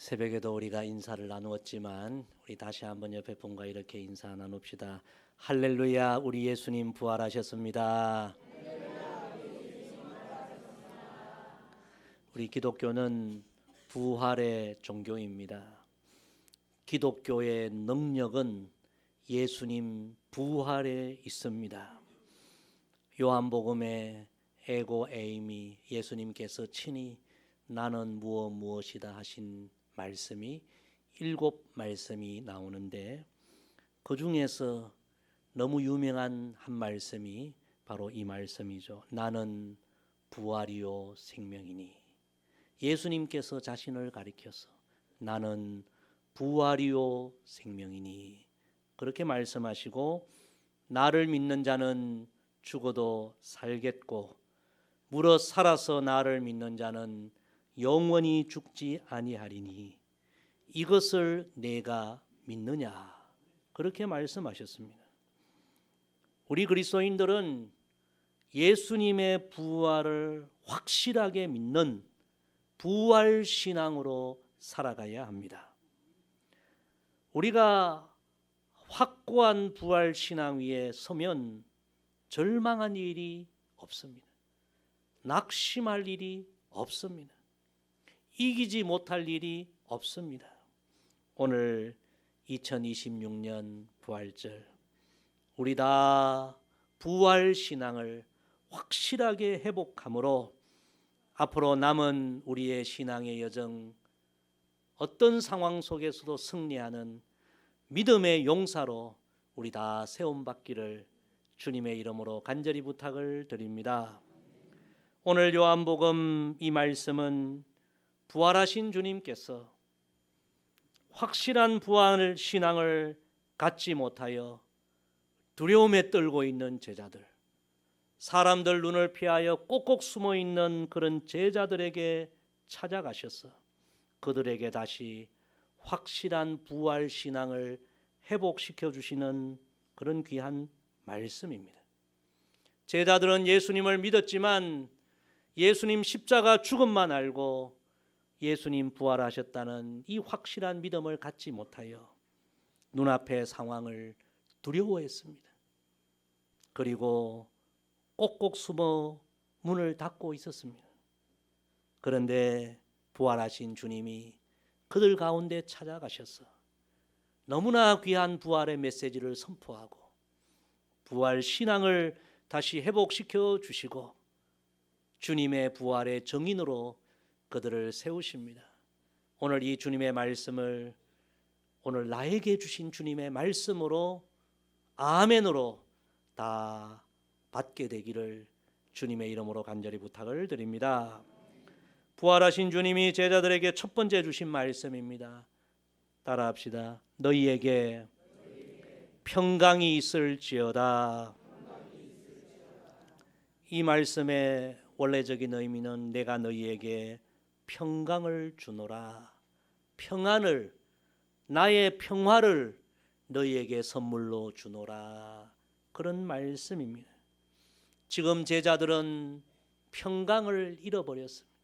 새벽에도 우리가 인사를 나누었지만 우리 다시 한번 옆에 분과 이렇게 인사 나눕시다. 할렐루야, 우리 예수님 부활하셨습니다. 우리 기독교는 부활의 종교입니다. 기독교의 능력은 예수님 부활에 있습니다. 요한복음의 에고 에이미 예수님께서 친히 나는 무엇이다 하신 말씀이 7 말씀이 나오는데 그 중에서 너무 유명한 한 말씀이 바로 이 말씀이죠. 나는 부활이요 생명이니. 예수님께서 자신을 가리켜서 나는 부활이요 생명이니 그렇게 말씀하시고, 나를 믿는 자는 죽어도 살겠고 물어 살아서 나를 믿는 자는 영원히 죽지 아니하리니 이것을 내가 믿느냐, 그렇게 말씀하셨습니다. 우리 그리스도인들은 예수님의 부활을 확실하게 믿는 부활 신앙으로 살아가야 합니다. 우리가 확고한 부활 신앙 위에 서면 절망한 일이 없습니다. 낙심할 일이 없습니다. 이기지 못할 일이 없습니다. 오늘 2026년 부활절, 우리 다 부활 신앙을 확실하게 회복함으로 앞으로 남은 우리의 신앙의 여정, 어떤 상황 속에서도 승리하는 믿음의 용사로 우리 다 세움받기를 주님의 이름으로 간절히 부탁을 드립니다. 오늘 요한복음 이 말씀은 부활하신 주님께서 확실한 부활 신앙을 갖지 못하여 두려움에 떨고 있는 제자들, 사람들 눈을 피하여 꼭꼭 숨어 있는 그런 제자들에게 찾아가셔서 그들에게 다시 확실한 부활 신앙을 회복시켜 주시는 그런 귀한 말씀입니다. 제자들은 예수님을 믿었지만 예수님 십자가 죽음만 알고 예수님 부활하셨다는 이 확실한 믿음을 갖지 못하여 눈앞의 상황을 두려워했습니다. 그리고 꼭꼭 숨어 문을 닫고 있었습니다. 그런데 부활하신 주님이 그들 가운데 찾아가셔서 너무나 귀한 부활의 메시지를 선포하고 부활 신앙을 다시 회복시켜 주시고 주님의 부활의 정인으로 그들을 세우십니다. 오늘 이 주님의 말씀을 오늘 나에게 주신 주님의 말씀으로 아멘으로 다 받게 되기를 주님의 이름으로 간절히 부탁을 드립니다. 부활하신 주님이 제자들에게 첫 번째 주신 말씀입니다. 따라합시다. 너희에게 평강이 있을지어다. 이 말씀의 원래적인 의미는 내가 너희에게 평강을 주노라, 평안을, 나의 평화를 너희에게 선물로 주노라, 그런 말씀입니다. 지금 제자들은 평강을 잃어버렸습니다.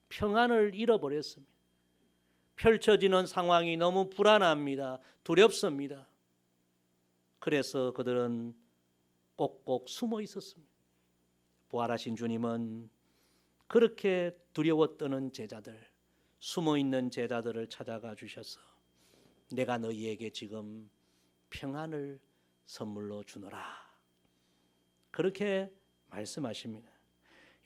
평안을 잃어버렸습니다. 펼쳐지는 상황이 너무 불안합니다. 두렵습니다. 그래서 그들은 꼭꼭 숨어 있었습니다. 부활하신 주님은 그렇게 두려워 떠는 제자들, 숨어 있는 제자들을 찾아가 주셔서 내가 너희에게 지금 평안을 선물로 주노라, 그렇게 말씀하십니다.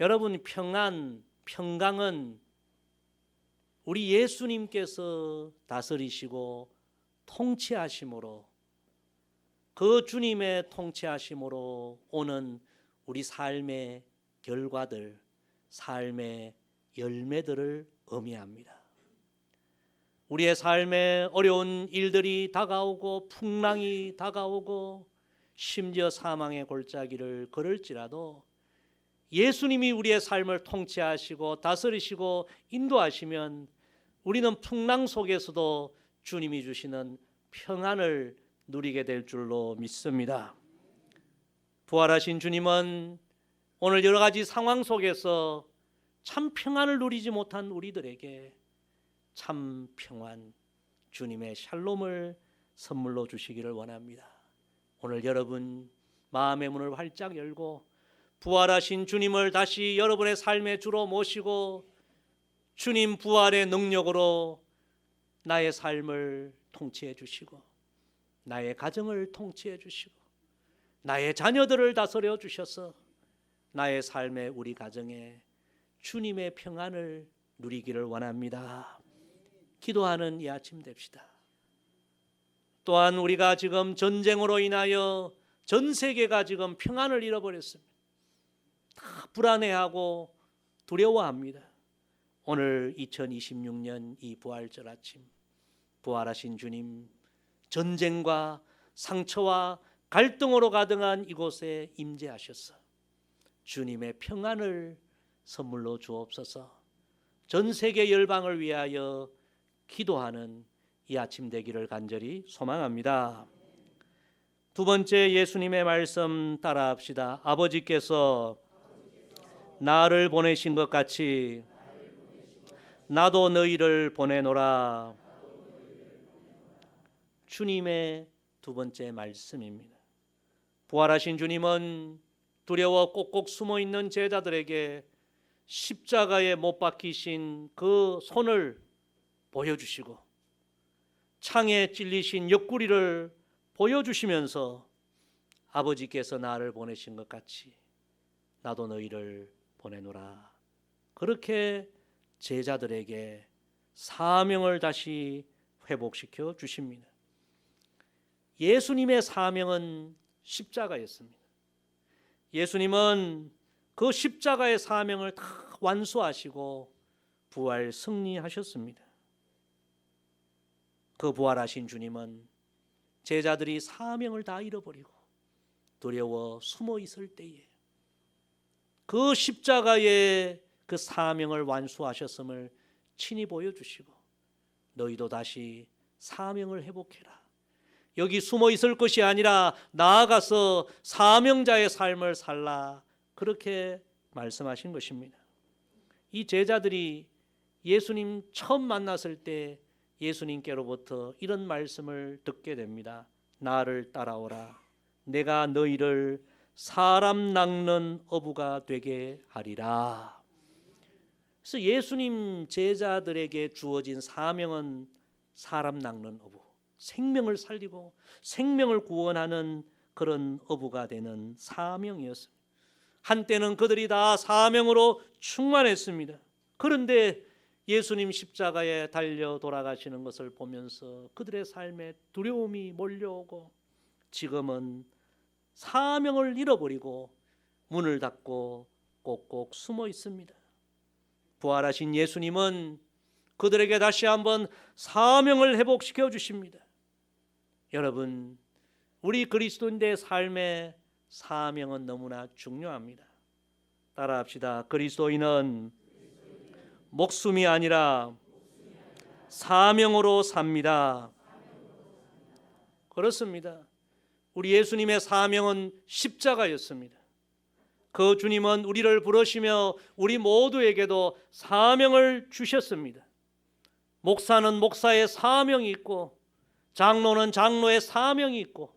여러분, 평강은 우리 예수님께서 다스리시고 통치하심으로, 그 주님의 통치하심으로 오는 우리 삶의 결과들, 삶의 열매들을 의미합니다. 우리의 삶에 어려운 일들이 다가오고 풍랑이 다가오고 심지어 사망의 골짜기를 걸을지라도 예수님이 우리의 삶을 통치하시고 다스리시고 인도하시면 우리는 풍랑 속에서도 주님이 주시는 평안을 누리게 될 줄로 믿습니다. 부활하신 주님은 오늘 여러 가지 상황 속에서 참 평안을 누리지 못한 우리들에게 참 평안, 주님의 샬롬을 선물로 주시기를 원합니다. 오늘 여러분 마음의 문을 활짝 열고 부활하신 주님을 다시 여러분의 삶의 주로 모시고 주님 부활의 능력으로 나의 삶을 통치해 주시고 나의 가정을 통치해 주시고 나의 자녀들을 다스려 주셔서 나의 삶에 우리 가정에 주님의 평안을 누리기를 원합니다. 기도하는 이 아침 됩시다. 또한 우리가 지금 전쟁으로 인하여 전 세계가 지금 평안을 잃어버렸습니다. 다 불안해하고 두려워합니다. 오늘 2026년 이 부활절 아침 부활하신 주님 전쟁과 상처와 갈등으로 가득한 이곳에 임재하셔서 주님의 평안을 선물로 주옵소서. 전 세계 열방을 위하여 기도하는 이 아침 되기를 간절히 소망합니다. 두 번째 예수님의 말씀 따라합시다. 아버지께서 나를 보내신 것 같이 나도 너희를 보내노라. 주님의 두 번째 말씀입니다. 부활하신 주님은 두려워 꼭꼭 숨어있는 제자들에게 십자가에 못 박히신 그 손을 보여주시고 창에 찔리신 옆구리를 보여주시면서 아버지께서 나를 보내신 것 같이 나도 너희를 보내노라. 그렇게 제자들에게 사명을 다시 회복시켜 주십니다. 예수님의 사명은 십자가였습니다. 예수님은 그 십자가의 사명을 다 완수하시고 부활 승리하셨습니다. 그 부활하신 주님은 제자들이 사명을 다 잃어버리고 두려워 숨어 있을 때에 그 십자가의 그 사명을 완수하셨음을 친히 보여주시고 너희도 다시 사명을 회복해라. 여기 숨어 있을 것이 아니라 나아가서 사명자의 삶을 살라. 그렇게 말씀하신 것입니다. 이 제자들이 예수님 처음 만났을 때 예수님께로부터 이런 말씀을 듣게 됩니다. 나를 따라오라. 내가 너희를 사람 낚는 어부가 되게 하리라. 그래서 예수님 제자들에게 주어진 사명은 사람 낚는 어부, 생명을 살리고 생명을 구원하는 그런 어부가 되는 사명이었습니다. 한때는 그들이 다 사명으로 충만했습니다. 그런데 예수님 십자가에 달려 돌아가시는 것을 보면서 그들의 삶에 두려움이 몰려오고 지금은 사명을 잃어버리고 문을 닫고 꼭꼭 숨어 있습니다. 부활하신 예수님은 그들에게 다시 한번 사명을 회복시켜 주십니다. 여러분, 우리 그리스도인의 삶의 사명은 너무나 중요합니다. 따라합시다. 그리스도인은 목숨이 아니라 사명으로 삽니다. 그렇습니다. 우리 예수님의 사명은 십자가였습니다. 그 주님은 우리를 부르시며 우리 모두에게도 사명을 주셨습니다. 목사는 목사의 사명이 있고 장로는 장로의 사명이 있고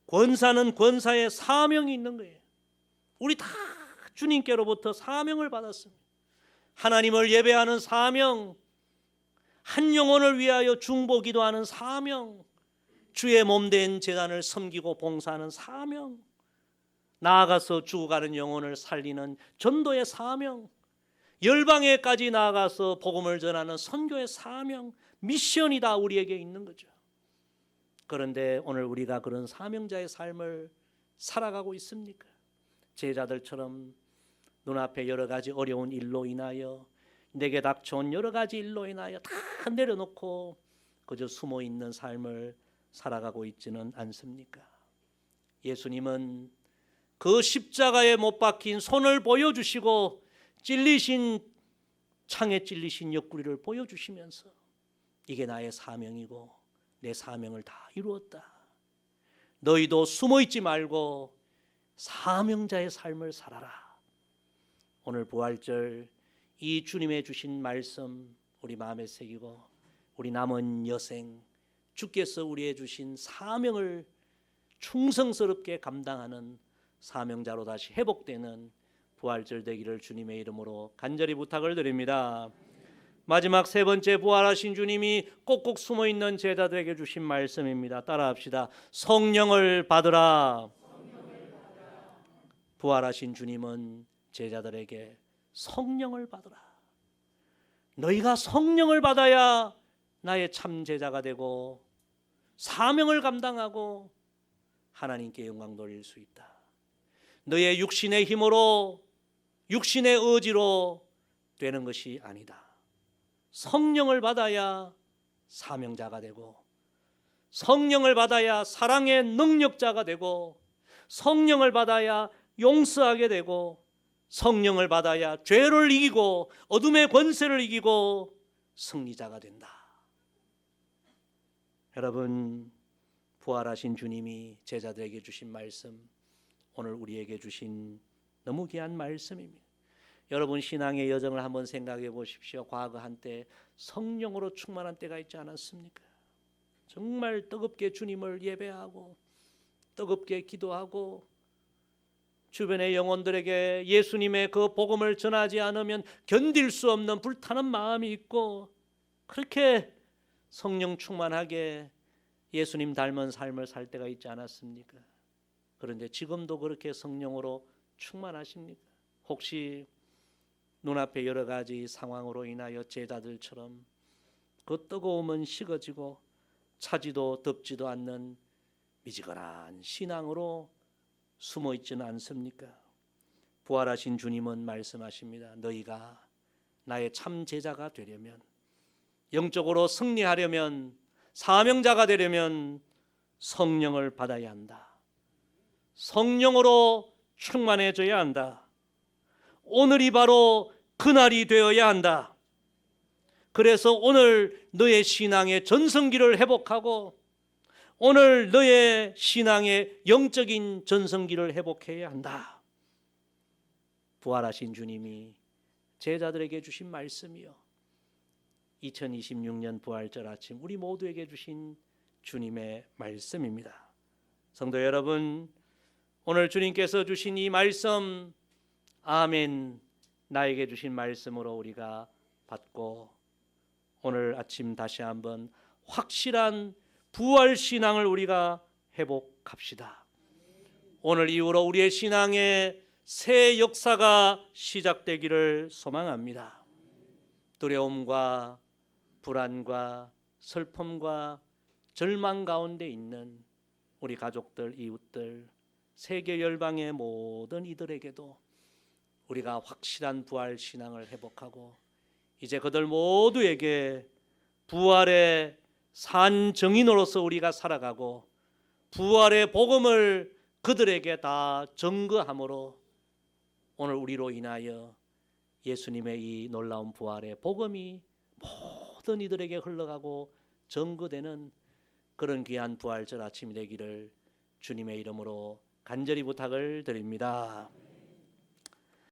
권사는 권사의 사명이 있는 거예요. 우리 다 주님께로부터 사명을 받았습니다. 하나님을 예배하는 사명, 한 영혼을 위하여 중보기도하는 사명, 주의 몸된 제단을 섬기고 봉사하는 사명, 나아가서 죽어가는 영혼을 살리는 전도의 사명, 열방에까지 나아가서 복음을 전하는 선교의 사명, 미션이 다 우리에게 있는 거죠. 그런데 오늘 우리가 그런 사명자의 삶을 살아가고 있습니까? 제자들처럼 눈앞에 여러 가지 어려운 일로 인하여 내게 닥쳐온 여러 가지 일로 인하여 다 내려놓고 그저 숨어 있는 삶을 살아가고 있지는 않습니까? 예수님은 그 십자가에 못 박힌 손을 보여주시고 찔리신 창에 찔리신 옆구리를 보여주시면서 이게 나의 사명이고 내 사명을 다 이루었다. 너희도 숨어 있지 말고 사명자의 삶을 살아라. 오늘 부활절 이 주님의 주신 말씀 우리 마음에 새기고 우리 남은 여생 주께서 우리에게 주신 사명을 충성스럽게 감당하는 사명자로 다시 회복되는 부활절 되기를 주님의 이름으로 간절히 부탁을 드립니다. 마지막 세 번째, 부활하신 주님이 꼭꼭 숨어있는 제자들에게 주신 말씀입니다. 따라합시다. 성령을 받으라. 부활하신 주님은 제자들에게 성령을 받으라. 너희가 성령을 받아야 나의 참 제자가 되고 사명을 감당하고 하나님께 영광 돌릴 수 있다. 너의 육신의 힘으로 육신의 의지로 되는 것이 아니다. 성령을 받아야 사명자가 되고 성령을 받아야 사랑의 능력자가 되고 성령을 받아야 용서하게 되고 성령을 받아야 죄를 이기고 어둠의 권세를 이기고 승리자가 된다. 여러분, 부활하신 주님이 제자들에게 주신 말씀, 오늘 우리에게 주신 너무 귀한 말씀입니다. 여러분, 신앙의 여정을 한번 생각해 보십시오. 과거 한때 성령으로 충만한 때가 있지 않았습니까? 정말 뜨겁게 주님을 예배하고 뜨겁게 기도하고 주변의 영혼들에게 예수님의 그 복음을 전하지 않으면 견딜 수 없는 불타는 마음이 있고 그렇게 성령 충만하게 예수님 닮은 삶을 살 때가 있지 않았습니까? 그런데 지금도 그렇게 성령으로 충만하십니까? 혹시 눈앞에 여러 가지 상황으로 인하여 제자들처럼 그 뜨거움은 식어지고 차지도 덥지도 않는 미지근한 신앙으로 숨어 있지는 않습니까? 부활하신 주님은 말씀하십니다. 너희가 나의 참 제자가 되려면, 영적으로 승리하려면, 사명자가 되려면 성령을 받아야 한다. 성령으로 충만해져야 한다. 오늘이 바로 그날이 되어야 한다. 그래서 오늘 너의 신앙의 전성기를 회복하고 오늘 너의 신앙의 영적인 전성기를 회복해야 한다. 부활하신 주님이 제자들에게 주신 말씀이요, 2026년 부활절 아침 우리 모두에게 주신 주님의 말씀입니다. 성도 여러분, 오늘 주님께서 주신 이 말씀, 아멘, 나에게 주신 말씀으로 우리가 받고 오늘 아침 다시 한번 확실한 부활신앙을 우리가 회복합시다. 오늘 이후로 우리의 신앙의 새 역사가 시작되기를 소망합니다. 두려움과 불안과 슬픔과 절망 가운데 있는 우리 가족들, 이웃들, 세계 열방의 모든 이들에게도 우리가 확실한 부활 신앙을 회복하고 이제 그들 모두에게 부활의 산 증인으로서 우리가 살아가고 부활의 복음을 그들에게 다 전거함으로 오늘 우리로 인하여 예수님의 이 놀라운 부활의 복음이 모든 이들에게 흘러가고 전거되는 그런 귀한 부활절 아침이 되기를 주님의 이름으로 간절히 부탁을 드립니다.